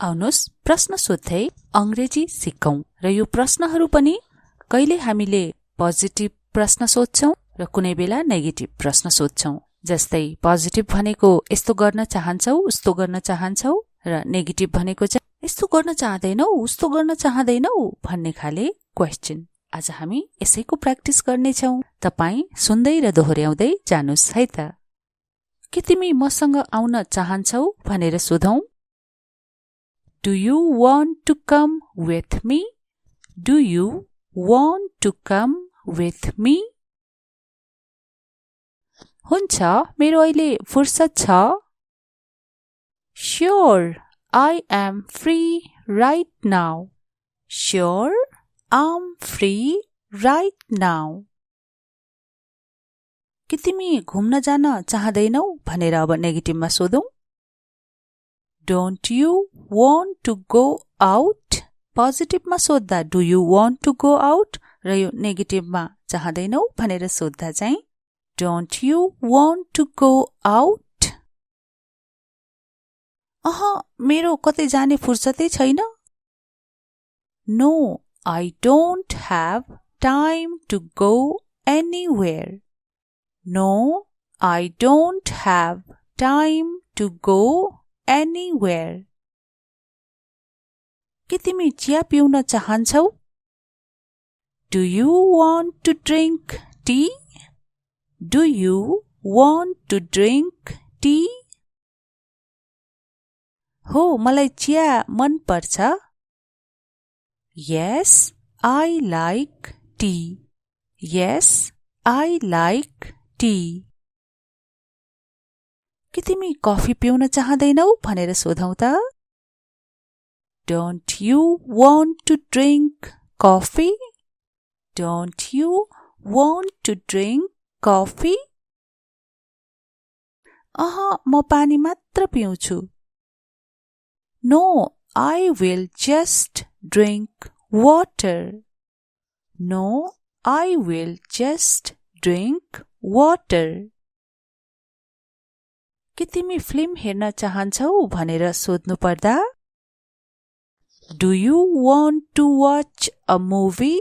आउनुस् प्रश्न सोध्दै अंग्रेजी सिकौं र यो प्रश्नहरू पनि कहिले हामीले पोजिटिभ प्रश्न सोध्छौं र कुनै बेला नेगेटिभ प्रश्न सोध्छौं। जस्तै पोजिटिभ भनेको यस्तो गर्न चाहन्छौ उस्तो गर्न चाहन्छौ र नेगेटिभ भनेको चाहिँ यस्तो गर्न चाहदैनौ उस्तो गर्न चाहदैनौ भन्ने खाले क्वेशन। आज हामी यसैको प्र्याक्टिस गर्नेछौं। तपाई सुन्दै र दोहोर्याउँदै जानुस् है त। के तिमी मसँग आउन चाहन्छौ भनेर सोधौं। Do you want to come with me? Do you want to come with me? हुन्छ, मेरो अहिले फुर्सद छ। Sure, I am free right now. Sure, I'm free right now. के तिमी घुम्न जान चाहदैनौ भनेर अब नेगेटिभमा सोधौं। Don't you want to go out? पोजिटिभमा सोध्दा do you want to go out र यो नेगेटिभमा चाहदैनौ भनेर सोध्दा चाहिँ Don't you want to go out? मेरो कतै जाने फुर्सदै छैन। No, I don't have time to go anywhere. No, I don't have time to go anywhere. के तिमी चिया पिउन चाहन्छौ? Do you want to drink tea? Do you want to drink tea? हो, मलाई चिया मन पर्छ। Yes, I like tea. Yes, I like tea. के तिमी कफी पिउन चाहदैनौ भनेर सोधौं त। Don't you want to drink coffee? Don't you want to drink coffee? म पानी मात्र पिउँछु। No, I will just drink water. No, I will just drink water. के तिमी फिल्म हेर्न चाहन्छौ भनेर सोध्नु पर्दा Do you want to watch a movie?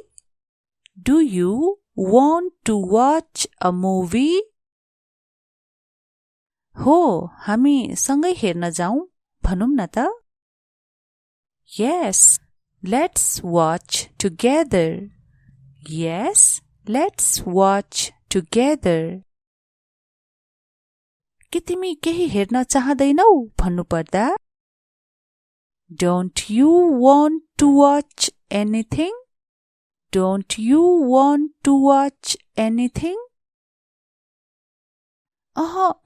Do you want to watch a movie? हो, हामी सँगै हेर्न जाउँ भनौं न त। Yes, let's watch together. Yes, let's watch together. के तिमी केही हेर्न चाहदैनौ भन्नु पर्दा Don't you want to watch anything? Don't you want to watch anything?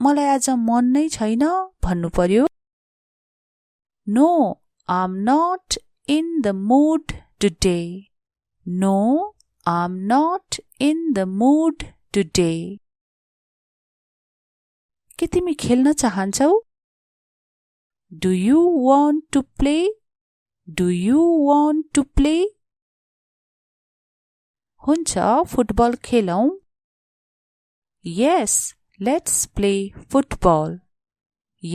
मलाई आज मन नै छैन भन्नु पर्यो। No, I'm not in the mood today. No, I'm not in the mood today. के तिमी खेल्न चाहन्छौ? Do you want to play? Do you want to play? हुन्छ, फुटबल खेलौं। Yes, let's play football.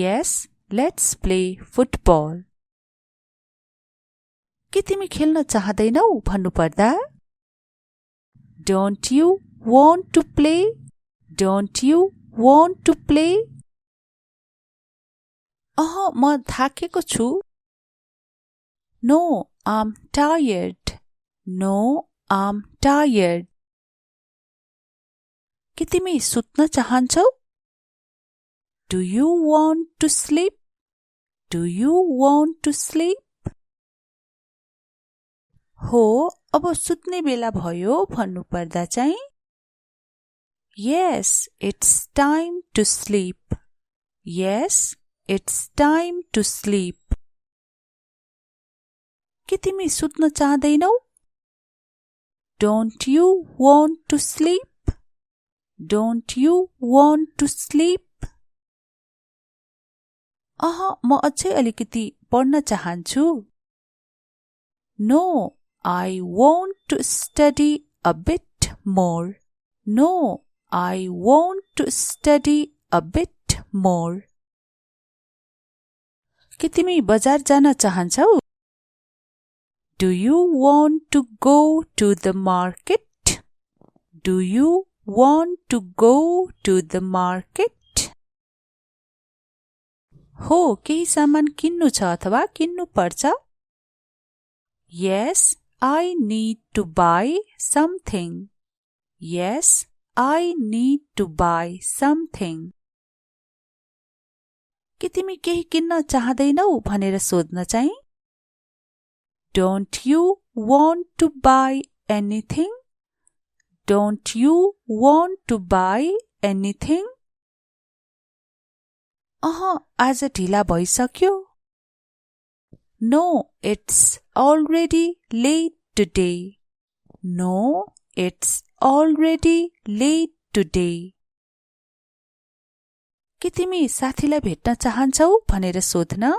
Yes, let's play football. के तिमी खेल्न चाहदैनौ भन्नु पर्दा Don't you want to play? Don't you want to play? म थाकेको छु। No, I'm tired. No, I'm tired. के तिमी सुत्न चाहन्छौ? Do you want to sleep? Do you want to sleep? हो, अब सुत्ने बेला भयो भन्नु पर्दा चाहिँ Yes, it's time to sleep. Yes, it's time to sleep. के तिमी सुत्न चाहदैनौ? Don't you want to sleep? Don't you want to sleep? म अझै अलिकति पढ्न चाहन्छु। No, I want to study a bit more. No, I want to study a bit more. के तिमी बजार जान चाहन्छौ? Do you want to go to the market? Do you want to go to the market? हो, केही सामान किन्नु छ अथवा किन्नु पर्छ? Yes, I need to buy something. Yes, I need to buy something. के तिमी केही किन्न चाहदैनौ भनेर सोध्न चाहिँ? Don't you want to buy anything? Don't you want to buy anything? आज ढिला भइसक्यो. No, it's already late today. No, it's already late today. के तिमी साथीलाई भेट्न चाहन्छौ भनेर सोध्न?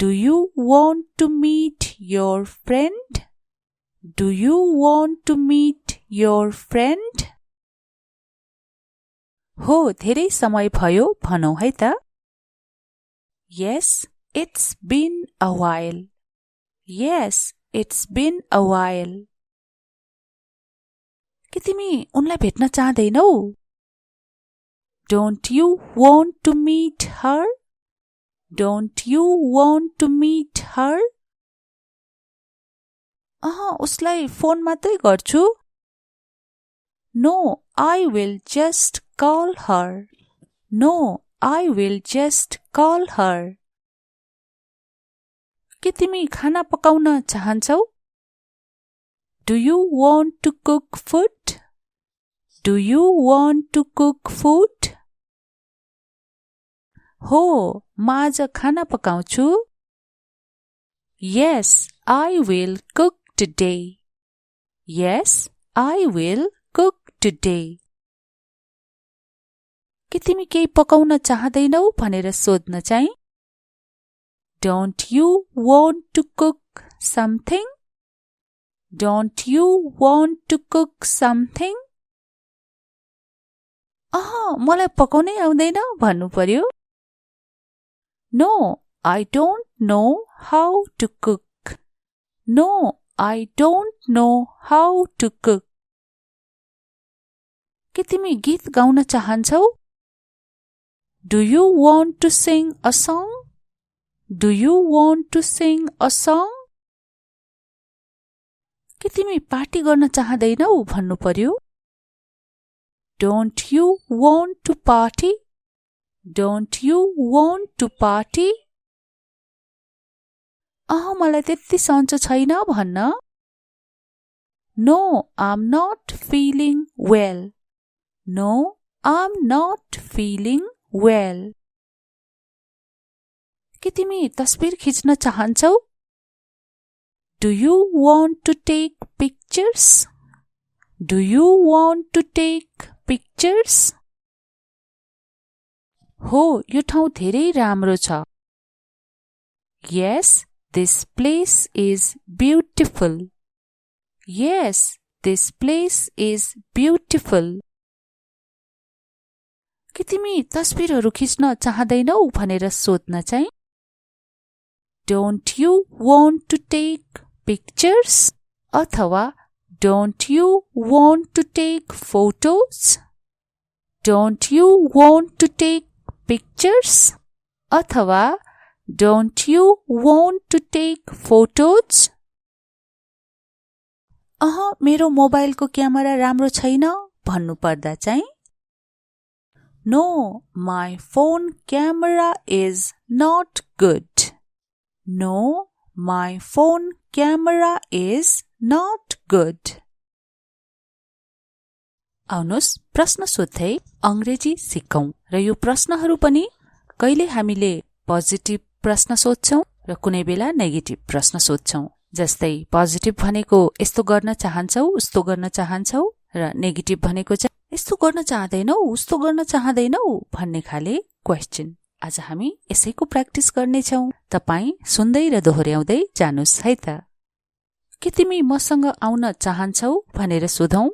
Do you want to meet your friend? Do you want to meet your friend? हो, धेरै समय भयो भनौ है त. Yes, it's been a while. Yes, it's been a while. के तिमी उनलाई भेट्न चाहदैनौ? Don't you want to meet her? Don't you want to meet her? उसलाई फोन मात्रै गर्छु. No, I will just call her. No, I will just call her. के तिमी खाना पकाउन चाहन्छौ? Do you want to cook food? Do you want to cook food? हो, म आज खाना पकाउँछु. Yes, I will cook today. Yes, I will cook today. के तिमी केही पकाउन चाहदैनौ भनेर सोध्न चाहिँ? Don't you want to cook something? Don't you want to cook something? मलाई पकाउनै आउँदैन भन्नु पर्यो. No, I don't know how to cook. No, I don't know how to cook. के तिमी गीत गाउन चाहन्छौ? Do you want to sing a song? Do you want to sing a song? के तिमी पार्टी गर्न चाहदैनौ भन्नु पर्यो. Don't you want to party? Don't you want to party? मलाई त्यति सन्चो छैन भन्न. No, I'm not feeling well. No, I'm not feeling well. के तिमी तस्बिर खिच्न चाहन्छौ? Do you want to take pictures? Do you want to take pictures? हो, यो ठाउँ धेरै राम्रो छ. Yes, this place is beautiful. Yes, this place is beautiful. के तिमी तस्बिरहरू खिच्न चाहदैनौ भनेर सोध्न चाहिँ? Don't you want to take pictures? अथवा Don't you want to take photos? Don't you want to take pictures? अथवा Don't you want to take photos? मेरो मोबाइलको क्यामेरा राम्रो छैन भन्नु पर्दा चाहिँ? No, my phone camera is not good. No, my phone camera is not good. आउनुहोस् प्रश्न सोध्दै अंग्रेजी सिकौं र यो प्रश्नहरू पनि कहिले हामीले पोजिटिभ प्रश्न सोध्छौं र कुनै बेला नेगेटिभ प्रश्न सोध्छौं. जस्तै पोजिटिभ भनेको यस्तो गर्न चाहन्छौ उस्तो गर्न चाहन्छौ र नेगेटिभ भनेको चाहिँ यस्तो गर्न चाहदैनौ उस्तो गर्न चाहदैनौ भन्ने खाले क्वेशन. आज हामी यसैको प्र्याक्टिस गर्नेछौं. तपाई सुन्दै र दोहोर्याउँदै जानुस् है त. के तिमी मसँग आउन चाहन्छौ भनेर सोधौं.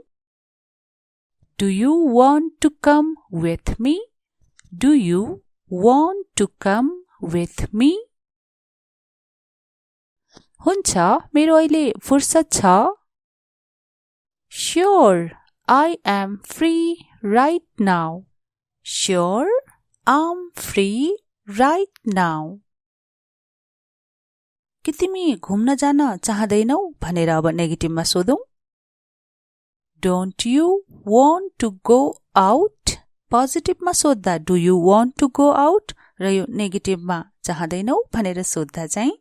Do you want to come with me? Do you want to come with me? हुन्छ, मेरो अहिले फुर्सद छ। Sure, I am free right now. Sure, I'm free right now. के तिमी घुम्न जान चाहदैनौ भनेर अब नेगेटिभमा सोधौं। Don't you want to go out? पोजिटिभमा सोध्दा do you want to go out र यो नेगेटिभमा चाहदैनौ भनेर सोध्दा चाहिँ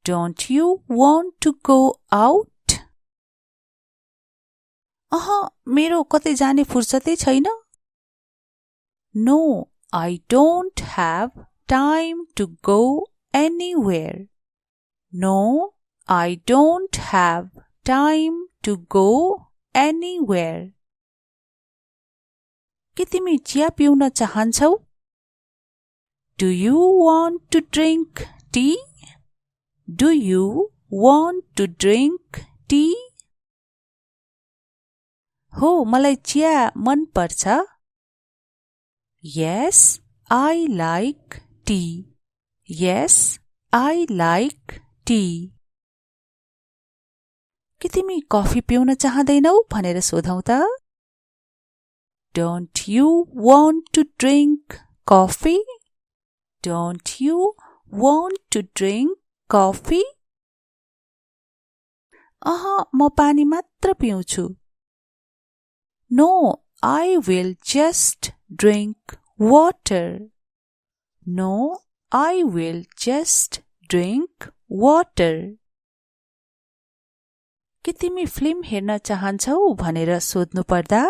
Don't you want to go out? मेरो कतै जाने फुर्सदै छैन। No, I don't have time to go anywhere. No, I don't have time to go anywhere. के तिमी चिया पिउन चाहन्छौ? Do you want to drink tea? Do you want to drink tea? हो, मलाई चिया मन पर्छ। Yes, I like tea. Yes, I like tea. के तिमी कफी पिउन चाहदैनौ भनेर सोधौं त? Don't you want to drink coffee? Don't you want to drink coffee? म पानी मात्र पिउँछु। No, I will just drink water. No, I will just drink water. के तिमी फिल्म हेर्न चाहन्छौ भनेर सोध्नु पर्दा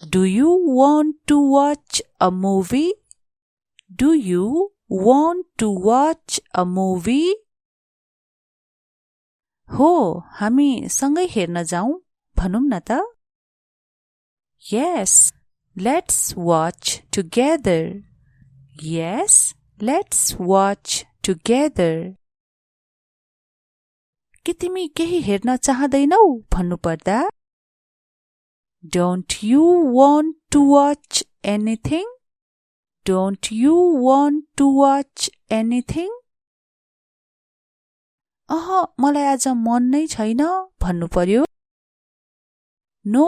Do you want to watch a movie? Do you want to watch a movie? हो, हामी सँगै हेर्न जाउँ भनौं न त। Yes, let's watch together. Yes, let's watch together. के तिमी केही हेर्न चाहदैनौ भन्नु पर्दा Don't you want to watch anything? Don't you want to watch anything? मलाई आज मन नै छैन भन्नु पर्यो। No,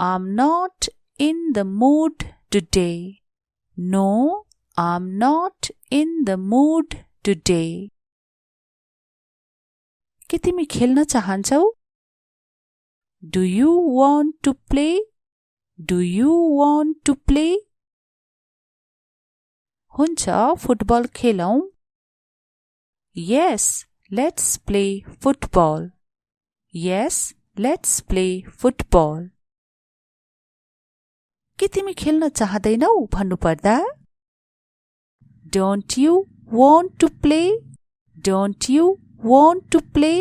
I'm not in the mood today. No, I'm not in the mood today. के तिमी खेल्न चाहन्छौ? Do you want to play? Do you want to play? हुन्छ, फुटबल खेलौं। Yes, let's play football. Yes, let's play football. के तिमी खेल्न चाहदैनौ भन्नु पर्दा Don't you want to play? Don't you want to play?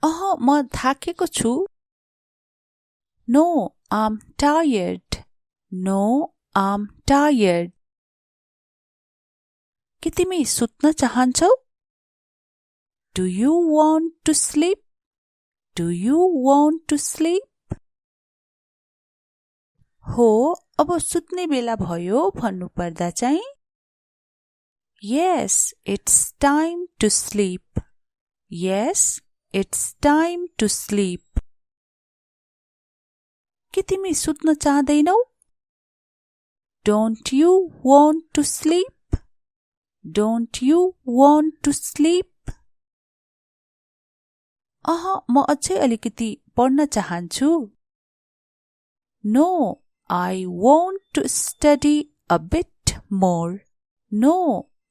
म थाकेको छु। No, I'm tired. No, I'm tired. के तिमी सुत्न चाहन्छौ? Do you want to sleep? Do you want to sleep? हो, अब सुत्ने बेला भयो भन्नु पर्दा चाहिँ Yes, it's time to sleep. Yes, it's time to sleep. के तिमी सुत्न चाहदैनौ? Don't you want to sleep? Don't you want to sleep? म अझै अलिकति पढ्न चाहन्छु। No, I want to study a bit more. No,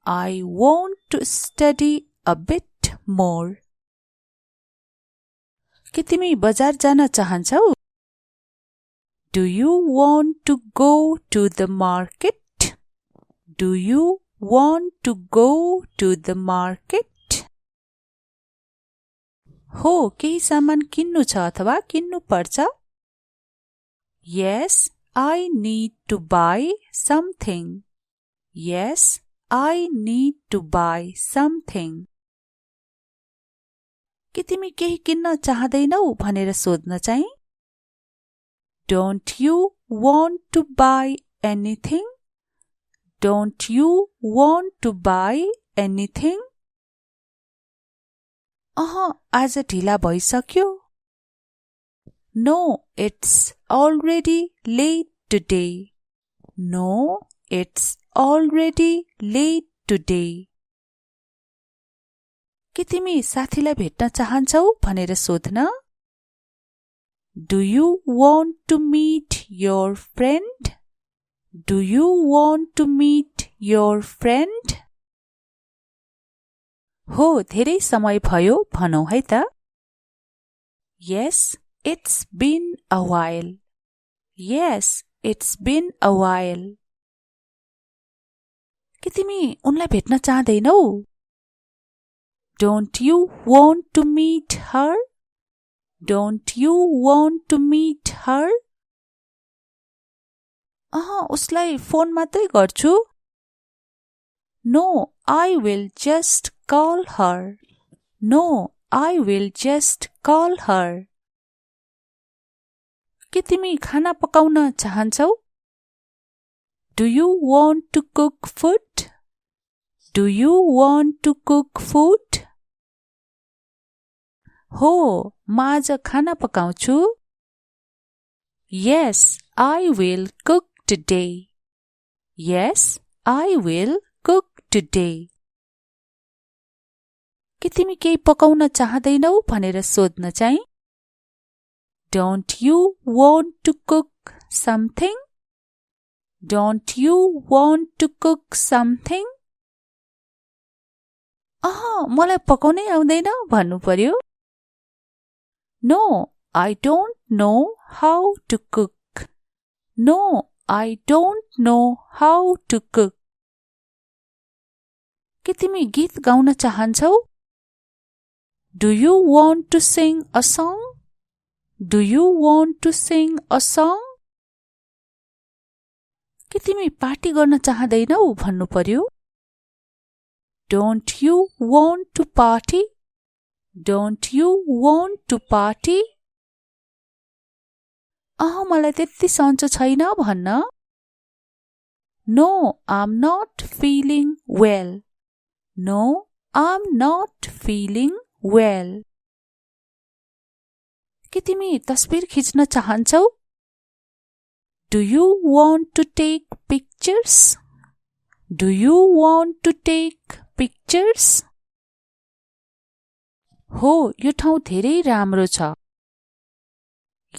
I want to study a bit more. के तिमी बजार जान चाहन्छौ? Do you want to go to the market? Do you want to go to the market? हो, केही सामान किन्नु छ अथवा किन्नु पर्छ। Yes, I need to buy something. Yes, I need to buy something. के तिमी केही किन्न चाहदैनौ भनेर सोध्न चाहिँ Don't you want to buy anything? Don't you want to buy anything? आज ढिला भइसक्यो. No, it's already late today. No, it's already late today. के तिमी साथीलाई भेट्न चाहन्छौ भनेर सोध्न. Do you want to meet your friend? Do you want to meet your friend? हो, धेरै समय भयो भनौ है त. Yes, it's been a while. Yes, it's been a while. के तिमी उनलाई भेट्न चाहदैनौ? Don't you want to meet her? Don't you want to meet her? उसलाई फोन मात्रै गर्छु. No, I will just call her. No, I will just call her. के तिमी खाना पकाउन चाहन्छौ? Do you want to cook food? Do you want to cook food? हो, म आज खाना पकाउँछु. Yes, I will cook today. Yes, I will cook today. के तिमी केही पकाउन चाहदैनौ भनेर सोध्न चाहिँ. Don't you want to cook something? Don't you want to cook something? मलाई पकाउनै आउँदैन भन्नु पर्यो. No, I don't know how to cook. No, I don't know how to cook. के तिमी गीत गाउन चाहन्छौ? Do you want to sing a song? Do you want to sing a song? के तिमी पार्टी गर्न चाहदैनौ भन्नु पर्यो. Don't you want to party? Don't you want to party? मलाई त्यति सन्चो छैन भन्न. No, I'm not feeling well. No, I'm not feeling well. के तिमी तस्बिर खिच्न चाहन्छौ? Do you want to take pictures? Do you want to take pictures? हो, यो ठाउँ धेरै राम्रो छ.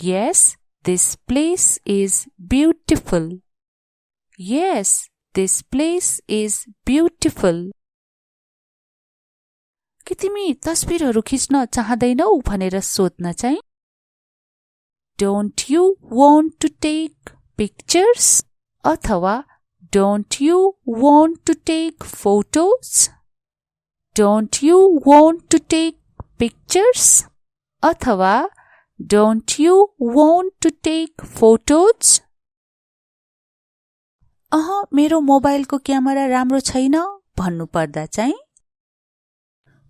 Yes, this place is beautiful. Yes, this place is beautiful. के तिमी तस्बिरहरू खिच्न चाहदैनौ भनेर सोध्न चाहिँ. Don't you want to take pictures? अथवा Don't you want to take photos? Don't you want to take pictures? अथवा Don't you want to take photos? मेरो मोबाइलको क्यामेरा राम्रो छैन भन्नु पर्दा चाहिँ.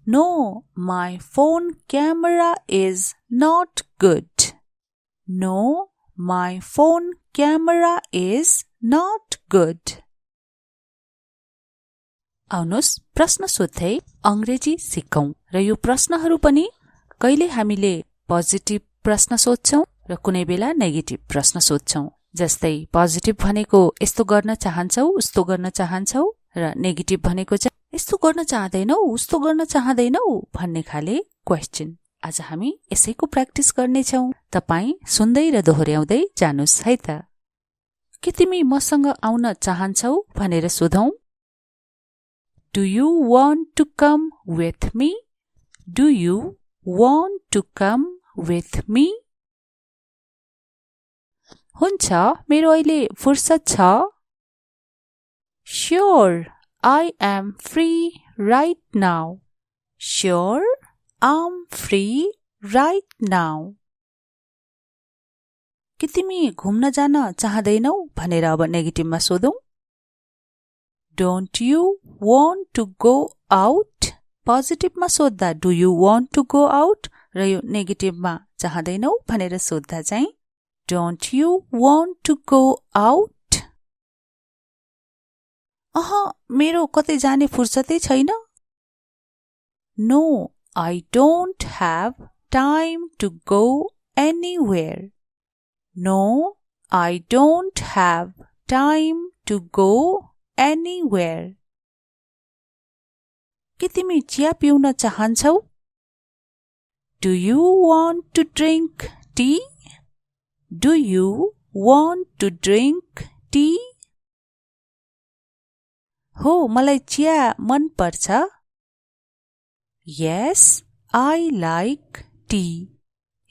No, my phone camera is not good. No, my phone camera is not good. आउनुस् प्रश्न सोध्दै अंग्रेजी सिकौं र यो प्रश्नहरू पनि कहिले हामीले पोजिटिभ प्रश्न सोध्छौं र कुनै बेला नेगेटिभ प्रश्न सोध्छौं. जस्तै पोजिटिभ भनेको यस्तो गर्न चाहन्छौ उस्तो गर्न चाहन्छौ र नेगेटिभ भनेको चाहिँ यस्तो गर्न चाहदैनौ उस्तो गर्न चाहदैनौ भन्ने खाले क्वेशन. आज हामी यसैको प्र्याक्टिस गर्नेछौं. तपाई सुन्दै र दोहोर्याउँदै जानुस् है त. के तिमी मसँग आउन चाहन्छौ भनेर सोधौं. Do you want to come with me? Do you want to come with me? हुन्छ, मेरो अहिले फुर्सद छ. Sure, I am free right now. Sure, I'm free right now. के तिमी घुम्न जान चाहदैनौ भनेर अब नेगेटिभमा सोधौं. Don't you want to go out? पोजिटिभमा सोध्दा Do you want to go out? र यो नेगेटिभमा चाहदैनौ भनेर सोध्दा चाहिँ Don't you want to go out? मेरो कतै जाने फुर्सदै छैन। No, I don't have time to go anywhere. No, I don't have time to go anywhere. के तिमी चिया पिउन चाहन्छौ? Do you want to drink tea? Do you want to drink tea? हो, मलाई चिया मन पर्छ। Yes, I like tea.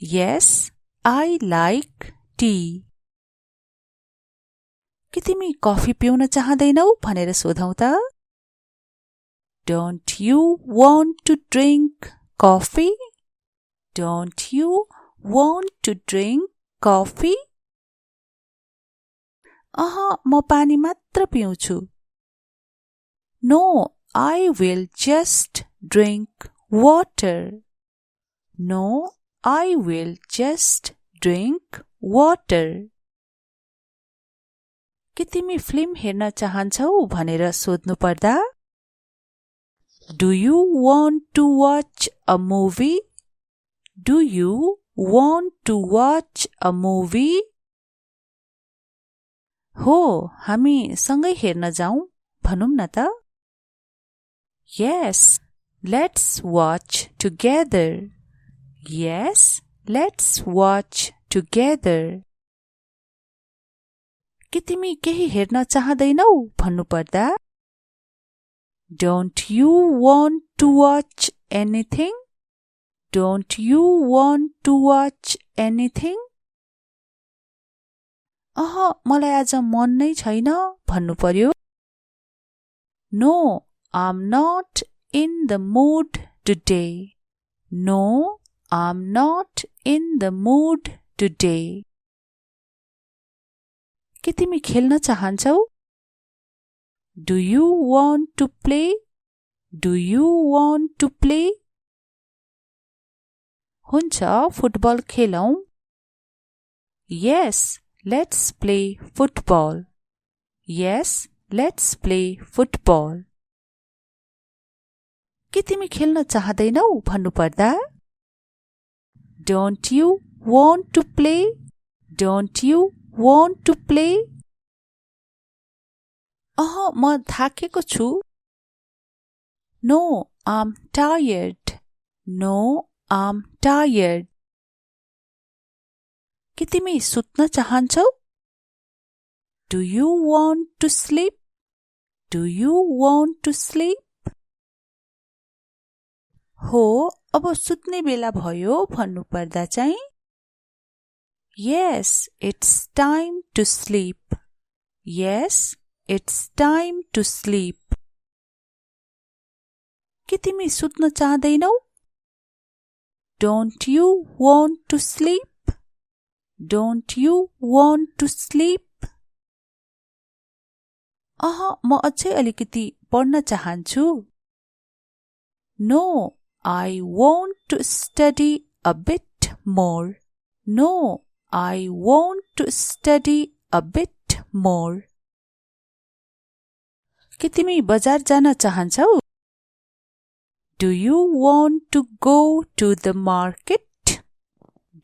Yes, I like tea. के तिमी कफी पिउन चाहदैनौ भनेर सोधौं त? Don't you want to drink coffee? Don't you want to drink coffee? म पानी मात्र पिउँछु। No, I will just drink water. No, I will just drink water. के तिमी फिल्म हेर्न चाहन्छौ भनेर सोध्नु पर्दा? Do you want to watch a movie? Do you want to watch a movie? हो, हामी सँगै हेर्न जाउँ भनौं न त? Yes, let's watch together. Yes, let's watch together. के तिमी केही हेर्न चाहदैनौ भन्नु पर्दा? Don't you want to watch anything? Don't you want to watch anything? मलाई आज मन नै छैन भन्नु पर्यो। No, I'm not in the mood today. No, I'm not in the mood today. के तिमी खेल्न चाहन्छौ? Do you want to play? Do you want to play? हुन्छ, फुटबल खेलौं। Yes, let's play football. Yes, let's play football. के तिमी खेल्न चाहदैनौ भन्नु पर्दा? Don't you want to play? Don't you want to play? म थाकेको छु। No, I'm tired. No, I'm tired. के तिमी सुत्न चाहन्छौ? Do you want to sleep? Do you want to sleep? हो, अब सुत्ने बेला भयो भन्नु पर्दा चाहिँ? Yes, it's time to sleep. Yes, it's time to sleep. के तिमी सुत्न चाहदैनौ? Don't you want to sleep? Don't you want to sleep? म अझै अलिकति पढ्न चाहन्छु। No, I want to study a bit more. No, I want to study a bit more. के तिमी बजार जान चाहन्छौ? Do you want to go to the market?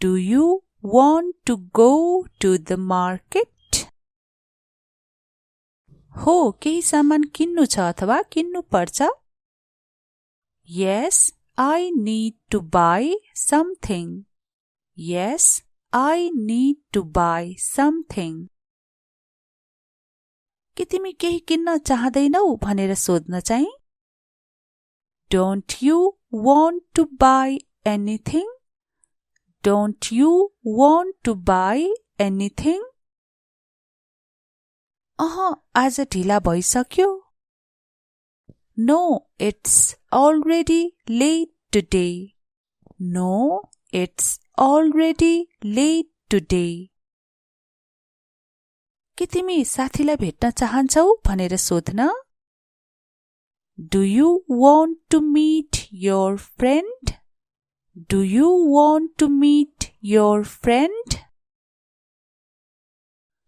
Do you want to go to the market? हो, केही सामान किन्नु छ अथवा किन्नु पर्छ? Yes, I need to buy something. Yes, I need to buy something. के तिमी केही किन्न चाहदैनौ भनेर सोध्न चाहिँ? Don't you want to buy anything? Don't you want to buy anything? आज ढिला भइसक्यो। No, it's already late today. No, it's already late today. के तिमी साथीलाई भेट्न चाहन्छौ भनेर सोध्न? Do you want to meet your friend? Do you want to meet your friend?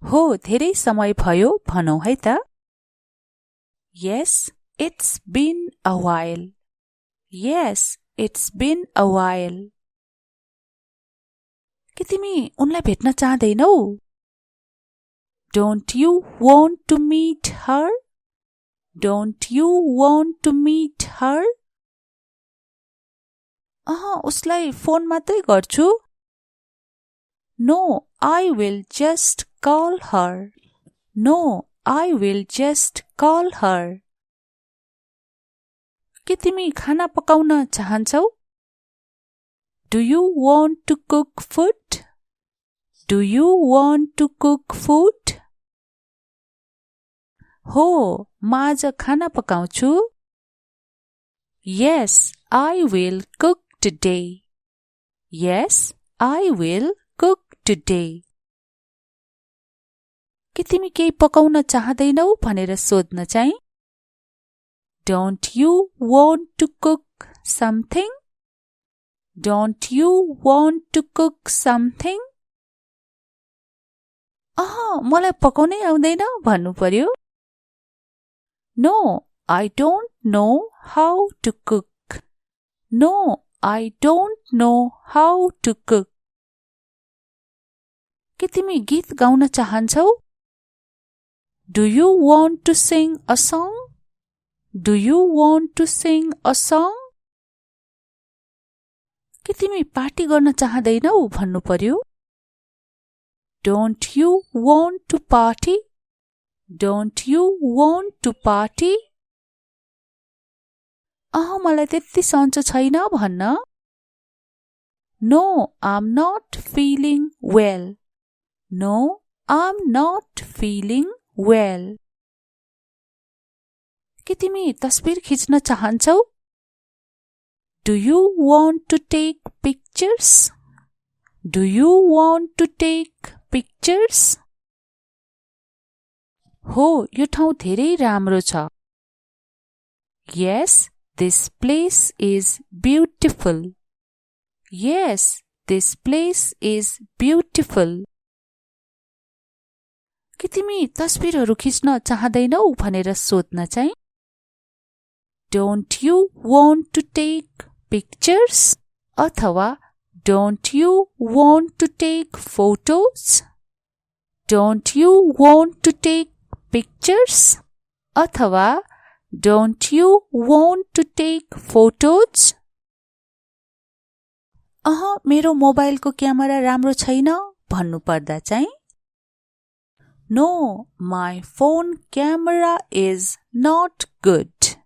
हो, धेरै समय भयो भनौं है त। Yes, it's been a while. Yes, it's been a while. के तिमी उनलाई भेट्न चाहदैनौ? Don't you want to meet her? Don't you want to meet her? उसलाई फोन मात्रै गर्छु. No, I will just call her. No, I will just call her. के तिमी खाना पकाउन चाहन्छौ? Do you want to cook food? Do you want to cook food? हो, म आज खाना पकाउँछु. Yes, I will cook today. Yes, I will cook today. के तिमी केही पकाउन चाहदैनौ भनेर सोध्न चाहिँ? Don't you want to cook something? Don't you want to cook something? मलाई पकाउनै आउँदैन भन्नु पर्यो. No, I don't know how to cook. No, I don't know how to cook. के तिमी गीत गाउन चाहन्छौ? Do you want to sing a song? Do you want to sing a song? के तिमी पार्टी गर्न चाहदैनौ भन्नु पर्यो. Don't you want to party? Don't you want to party? मलाई त्यति सन्चो छैन भन्न. No, I'm not feeling well. No, I'm not feeling well. के तिमी तस्बिर खिच्न चाहन्छौ? Do you want to take pictures? Do you want to take pictures? हो, यो ठाउँ धेरै राम्रो छ. Yes, this place is beautiful. Yes, this place is beautiful. के तिमी तस्बिरहरू खिच्न चाहदैनौ भनेर सोध्न चाहिँ? Don't you want to take pictures? अथवा Don't you want to take photos? Don't you want to take pictures? अथवा Don't you want to take photos? मेरो मोबाइलको क्यामेरा राम्रो छैन भन्नु पर्दा चाहिँ? No, my phone camera is not good.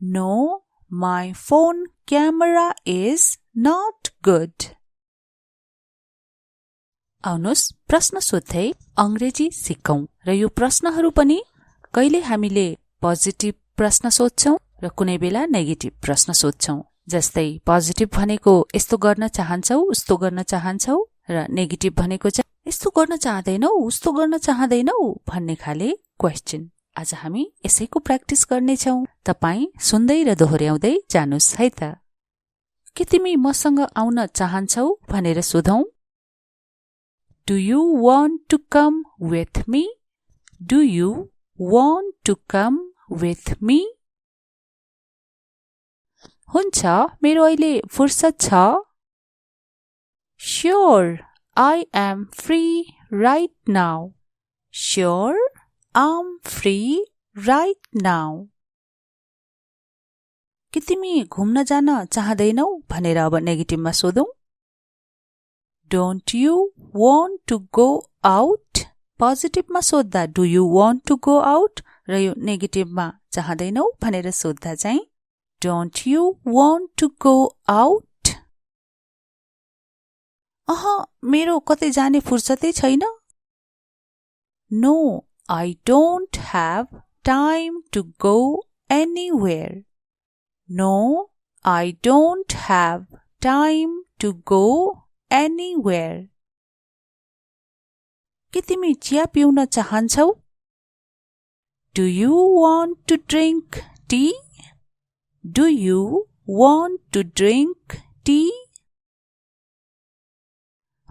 No, my phone camera is not good. आउनुस् प्रश्न सोध्दै अंग्रेजी सिकौं र यो प्रश्नहरू पनि कहिले हामीले पोजिटिभ प्रश्न सोध्छौं र कुनै बेला नेगेटिभ प्रश्न सोध्छौं. जस्तै पोजिटिभ भनेको यस्तो गर्न चाहन्छौ उस्तो गर्न चाहन्छौ र नेगेटिभ भनेको चाहिँ यस्तो गर्न चाहदैनौ उस्तो गर्न चाहदैनौ भन्ने खाले क्वेशन. आज हामी यसैको प्र्याक्टिस गर्नेछौं. तपाई सुन्दै र दोहोर्याउँदै जानुस् है त. के तिमी मसँग आउन चाहन्छौ भनेर सोधौं. Do you want to come with me? Do you want to come with me? हुन्छ, मेरो अहिले फुर्सद छ. Sure, I am free right now. Sure, I'm free right now. के तिमी घुम्न जान चाहदैनौ भनेर अब नेगेटिभमा सोधौं. Don't you want to go out? पोजिटिभमा सोध्दा Do you want to go out? र यो नेगेटिभमा चाहदैनौ भनेर सोध्दा चाहिँ Don't you want to go out? मेरो कतै जाने फुर्सदै छैन. No, I don't have time to go anywhere. No, I don't have time to go anywhere. के तिमी चिया पिउन चाहन्छौ? Do you want to drink tea? Do you want to drink tea?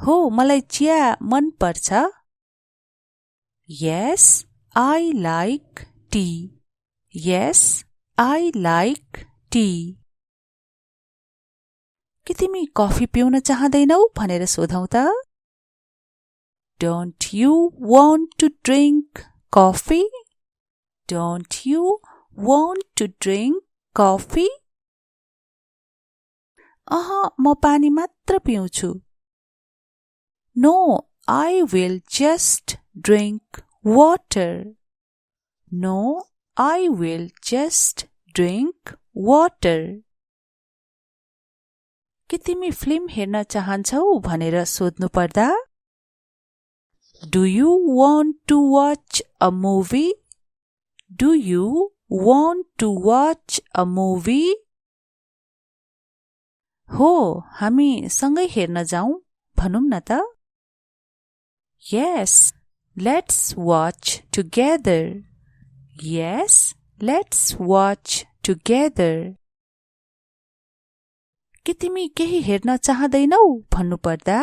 हो, मलाई चिया मन पर्छ. Yes, I like tea. Yes, I like tea. के तिमी कफी पिउन चाहदैनौ भनेर सोधौं त? Don't you want to drink coffee? Don't you want to drink coffee? म पानी मात्र पिउँछु. No, I will just drink water. No, I will just drink water. के तिमी फिल्म हेर्न चाहन्छौ भनेर सोध्नु पर्दा? Do you want to watch a movie? Do you want to watch a movie? हो, हामी सँगै हेर्न जाउँ भनौं न त? Yes, let's watch together. Yes, let's watch together. के तिमी केही हेर्न चाहदैनौ भन्नु पर्दा?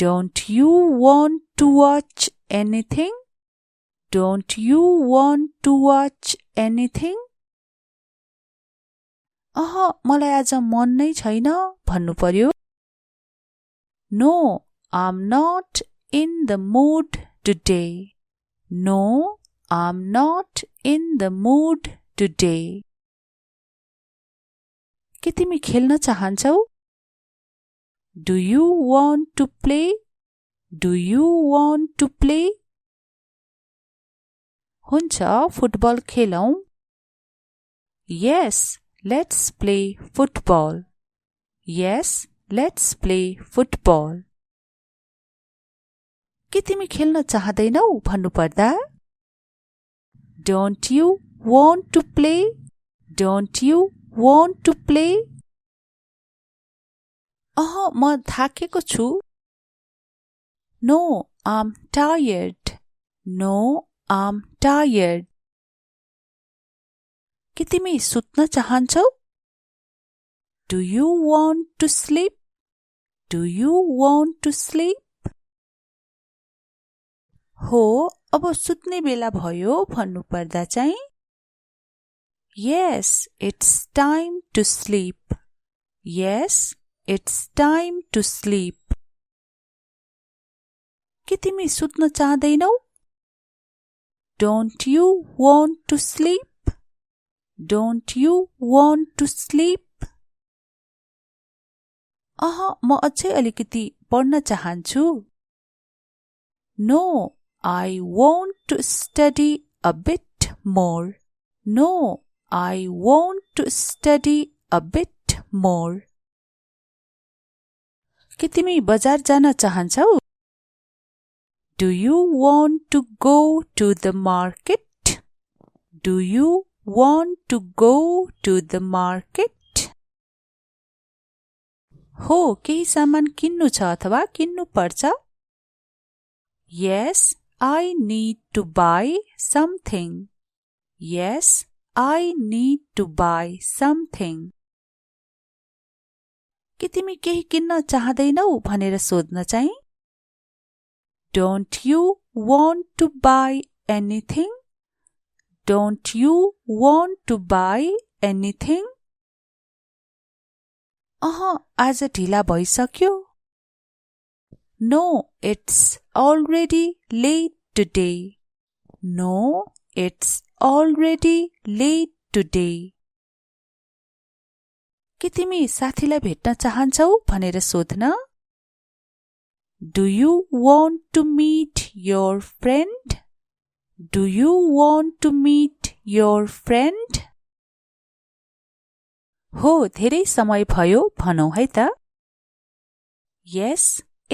Don't you want to watch anything? Don't you want to watch anything? मलाई आज मन नै छैन भन्नु पर्यो. No, I'm not in the mood today. No, I'm not in the mood today. के तिमी खेल्न चाहन्छौ? Do you want to play? Do you want to play? हुन्छ, फुटबल खेलौं. Yes, let's play football. Yes, let's play football. के तिमी खेल्न चाहदैनौ भन्नु पर्दा? Don't you want to play? Don't you want to play? म थाकेको छु. No, I'm tired. No, I'm tired. के तिमी सुत्न चाहन्छौ? Do you want to sleep? Do you want to sleep? हो, अब सुत्ने बेला भयो भन्नु पर्दा चाहिँ? Yes, it's time to sleep. Yes, it's time to sleep. के तिमी सुत्न चाहदैनौ? Don't you want to sleep? Don't you want to sleep? म अझै अलिकति पढ्न चाहन्छु. No, I want to study a bit more. No, I want to study a bit more. के तिमी बजार जान चाहन्छौ? Do you want to go to the market? Do you want to go to the market? हो, केही सामान किन्नु छ अथवा किन्नु पर्छ? Yes, I need to buy something. Yes, I need to buy something. के तिमी केही किन्न चाहदैनौ भनेर सोध्न चाहिँ? Don't you want to buy anything? Don't you want to buy anything? आज ढिला भइसक्यो. No, it's already late today. No, it's already late today. के तिमी साथीलाई भेट्न चाहन्छौ भनेर सोध्न? Do you want to meet your friend? Do you want to meet your friend? हो, धेरै समय भयो भनौं है त. Yes,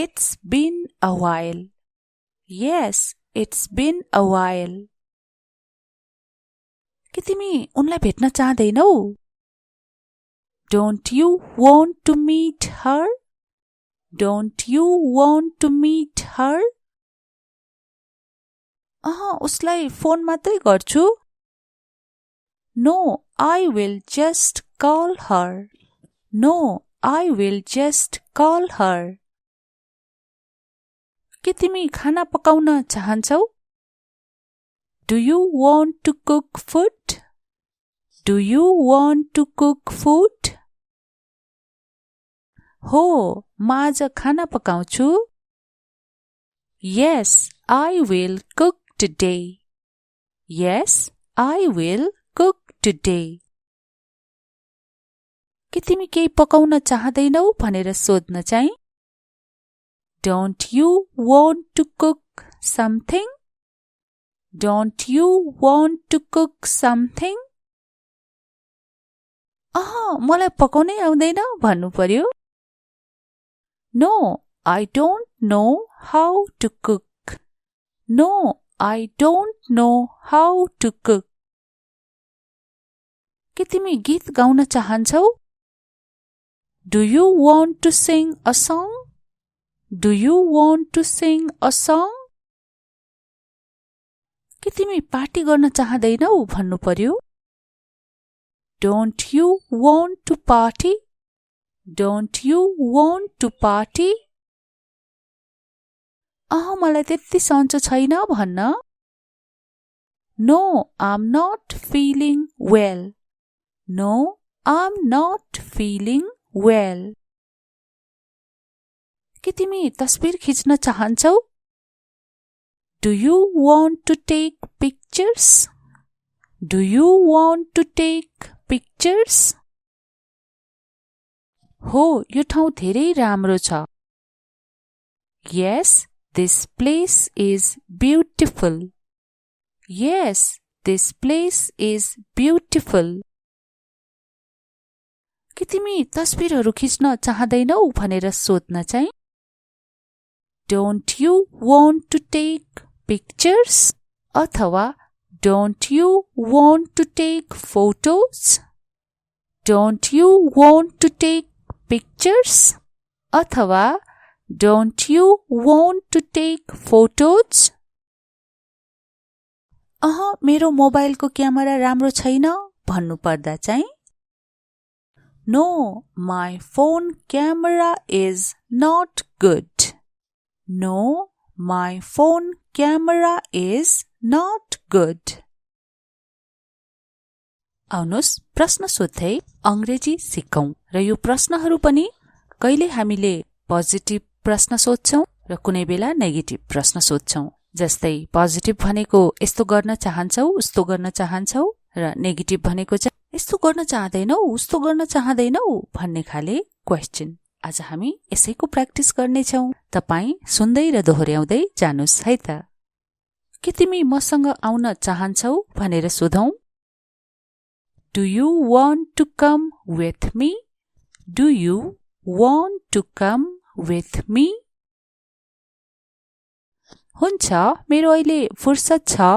it's been a while. Yes, it's been a while. के तिमी उनलाई भेट्न चाहदैनौ? Don't you want to meet her? Don't you want to meet her? उसलाई फोन मात्रै गर्छु. No, I will just call her. No, I will just call her. के तिमी खाना पकाउन चाहन्छौ? Do you want to cook food? Do you want to cook food? हो, म आज खाना पकाउँछु। Yes, I will cook today. Yes, I will cook today. के तिमी केही पकाउन चाहदैनौ भनेर सोध्न चाहिँ? Don't you want to cook something? Don't you want to cook something? मलाई पकाउनै आउँदैन भन्नु पर्यो। No, I don't know how to cook. No, I don't know how to cook. के तिमी गीत गाउन चाहन्छौ? Do you want to sing a song? Do you want to sing a song? के तिमी पार्टी गर्न चाहदैनौ भन्नु पर्यो। Don't you want to party? Don't you want to party? मलाई त्यति सन्चो छैन भन्न। No, I'm not feeling well. No, I'm not feeling well. के तिमी तस्बिर खिच्न चाहन्छौ? Do you want to take pictures? Do you want to take pictures? हो, यो ठाउँ धेरै राम्रो छ। Yes, this place is beautiful. Yes, this place is beautiful. के तिमी तस्बिरहरू खिच्न चाहदैनौ भनेर सोध्न चाहिँ? Don't you want to take pictures? अथवा Don't you want to take photos? Don't you want to take pictures? अथवा Don't you want to take photos? मेरो मोबाइलको क्यामेरा राम्रो छैन भन्नु पर्दा चाहिँ? No, my phone camera is not good. No, my phone camera is not good. आउनुस् प्रश्न सोध्दै अंग्रेजी सिकौं र यो प्रश्नहरू पनि कहिले हामीले पोजिटिभ प्रश्न सोध्छौं र कुनै बेला नेगेटिभ प्रश्न सोध्छौं। जस्तै पोजिटिभ भनेको यस्तो गर्न चाहन्छौ उस्तो गर्न चाहन्छौ र नेगेटिभ भनेको चाहिँ यस्तो गर्न चाहदैनौ उस्तो गर्न चाहदैनौ भन्ने खाले क्वेशन। आज हामी यसैको प्र्याक्टिस गर्नेछौं। तपाई सुन्दै र दोहोर्याउँदै जानुस् है त। के तिमी मसँग आउन चाहन्छौ भनेर सोधौं। Do you want to come with me? Do you want to come with me? हुन्छ, मेरो अहिले फुर्सद छ।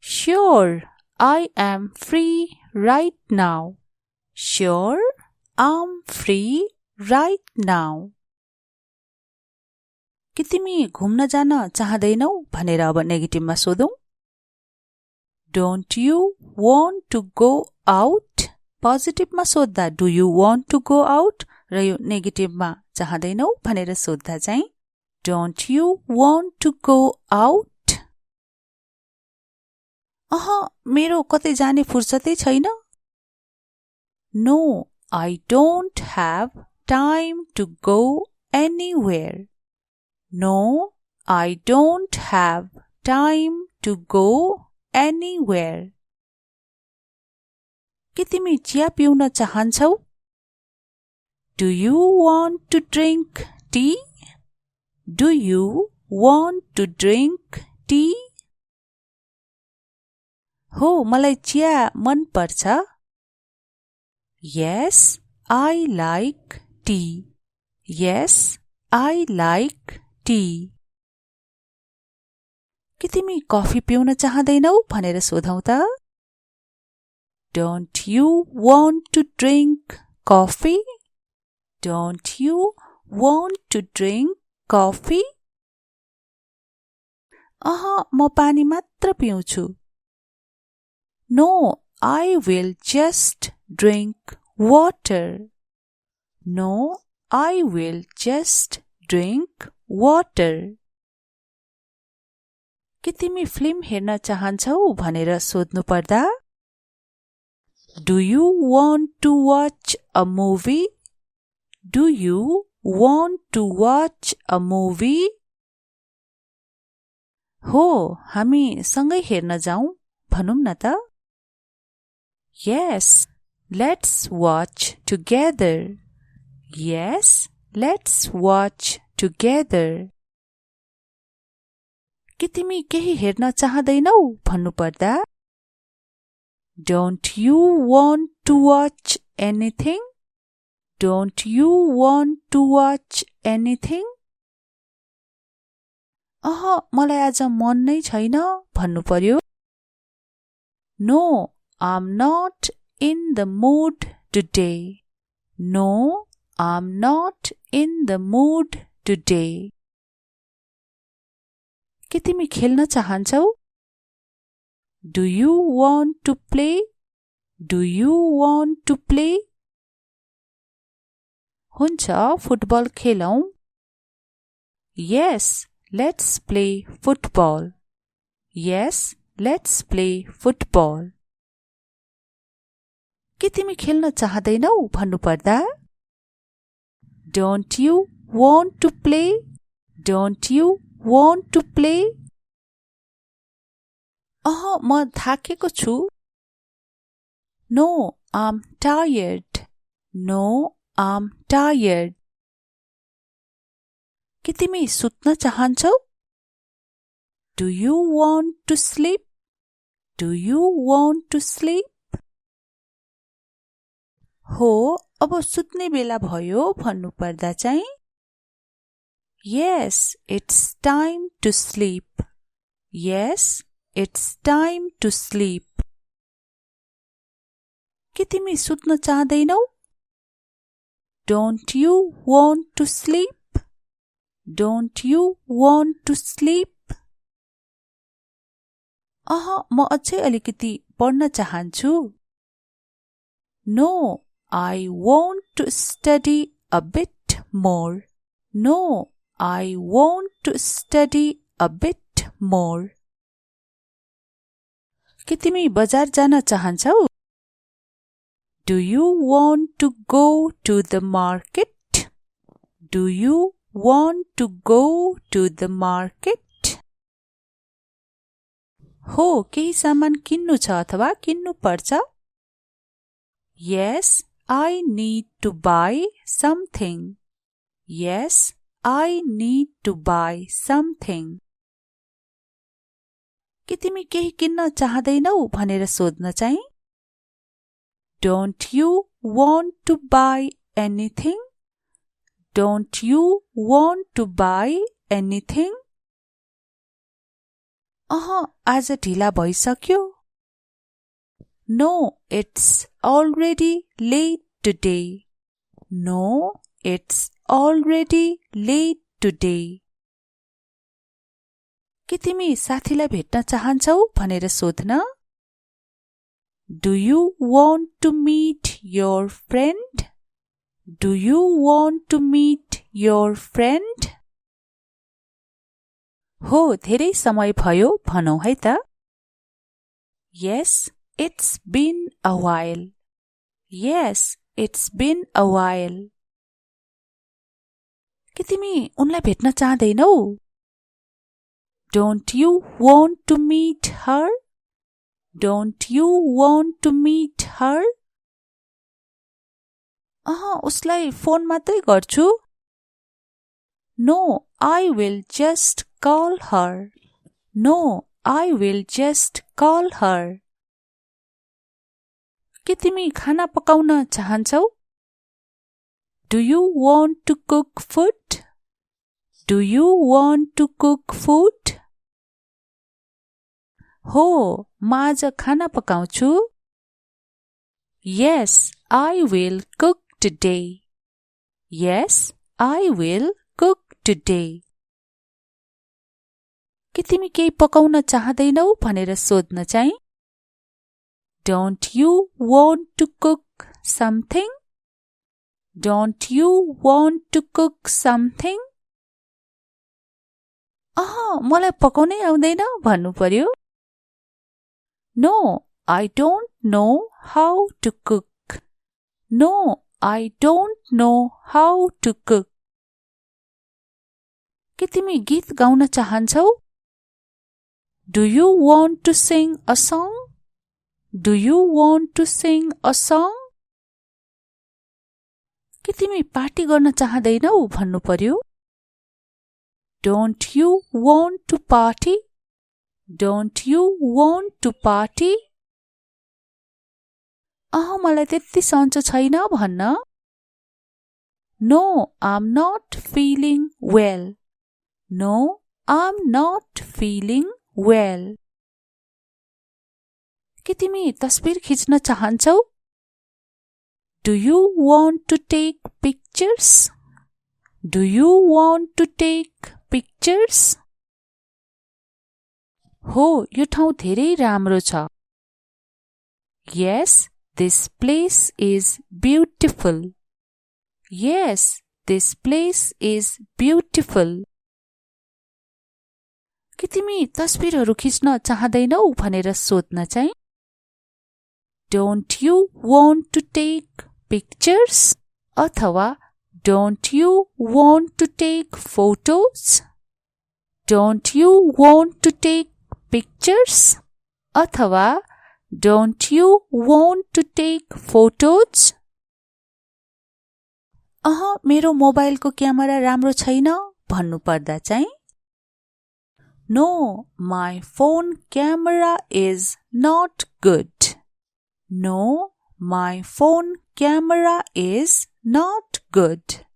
Sure, I am free right now. Sure, I'm free right now. के तिमी घुम्न जान चाहदैनौ भनेर अब नेगेटिभमा सोधौं। Don't you want to go out? पोजिटिभमा सोध्दा Do you want to go out? र यो नेगेटिभमा चाहदैनौ भनेर सोध्दा चाहिँ Don't you want to go out? मेरो कतै जाने फुर्सदै छैन। No, I don't have time to go anywhere. No, I don't have time to go anywhere. के तिमी चिया पिउन चाहन्छौ? Do you want to drink tea? Do you want to drink tea? हो, मलाई चिया मन पर्छ। Yes, I like tea. Yes, I like tea. के तिमी कफी पिउन चाहदैनौ भनेर सोधौं त। Don't you want to drink coffee? Don't you want to drink coffee? म पानी मात्र पिउँछु। No, I will just drink water. No, I will just drink water. के तिमी फिल्म हेर्न चाहन्छौ भनेर सोध्नु पर्दा Do you want to watch a movie? Do you want to watch a movie? हो, हामी सँगै हेर्न जाउँ भनौं न त Yes, let's watch together. Yes, let's watch together. के तिमी केही हेर्न चाहदैनौ भन्नु पर्दा Don't you want to watch anything? Don't you want to watch anything? मलाई आज मन नै छैन भन्नु पर्यो No, I'm not in the mood today. No, I'm not in the mood today. के तिमी खेल्न चाहन्छौ Do you want to play? Do you want to play? हुन्छ फुटबल खेलौं Yes, let's play football. Yes, let's play football. के तिमी खेल्न चाहदैनौ भन्नु पर्दा Don't you want to play? Don't you want to play? म थाकेको छु No, I'm tired. No, I'm tired. के तिमी सुत्न चाहन्छौ Do you want to sleep? Do you want to sleep? हो, अब सुत्ने बेला भयो भन्नु पर्दा चाहिँ Yes, it's time to sleep. Yes, it's time to sleep. के तिमी सुत्न चाहदैनौ Don't you want to sleep? Don't you want to sleep? म अझै अलिकति पढ्न चाहन्छु No, I want to study a bit more. No, I want to study a bit more. के तिमी बजार जान चाहन्छौ Do you want to go to the market? Do you want to go to the market? हो, केही सामान किन्नु छ अथवा किन्नु पर्छ Yes, I need to buy something. Yes, I need to buy something. के तिमी केही किन्न चाहदैनौ भनेर सोध्न चाहिँ Don't you want to buy anything? Don't you want to buy anything? आज ढिला भइसक्यो No, it's already late today. No, it's already late today. के तिमी साथीलाई भेट्न चाहन्छौ भनेर सोध्न Do you want to meet your friend? Do you want to meet your friend? हो, धेरै समय भयो भनौं है त Yes, it's been a while. Yes, it's been a while. के तिमी उनलाई भेट्न चाहदैनौ Don't you want to meet her? Don't you want to meet her? उसलाई फोन मात्रै गर्छु No, I will just call her. No, I will just call her. के तिमी खाना पकाउन चाहन्छौ Do you want to cook food? Do you want to cook food? हो, म आज खाना पकाउँछु Yes, I will cook today. Yes, I will cook today. के तिमी केही पकाउन चाहदैनौ भनेर सोध्न चाहिँ Don't you want to cook something? Don't you want to cook something? मलाई पकाउनै आउँदैन भन्नु पर्यो। No, I don't know how to cook. No, I don't know how to cook. के तिमी गीत गाउन चाहन्छौ? Do you want to sing a song? Do you want to sing a song? के तिमी पार्टी गर्न चाहदैनौ भन्नु पर्यो। Don't you want to party? Don't you want to party? मलाई त्यति सन्चो छैन भन्न। No, I'm not feeling well. No, I'm not feeling well. के तिमी तस्बिर खिच्न चाहन्छौ? Do you want to take pictures? Do you want to take pictures? हो, यो ठाउँ धेरै राम्रो छ। Yes, this place is beautiful. Yes, this place is beautiful. के तिमी तस्बिरहरू खिच्न चाहदैनौ भनेर सोध्न चाहिँ? Don't you want to take pictures? अथवा Don't you want to take photos? Don't you want to take pictures? अथवा Don't you want to take photos? मेरो मोबाइलको क्यामेरा राम्रो छैन भन्नु पर्दा चाहिँ? No, my phone camera is not good. No, my phone camera is not good.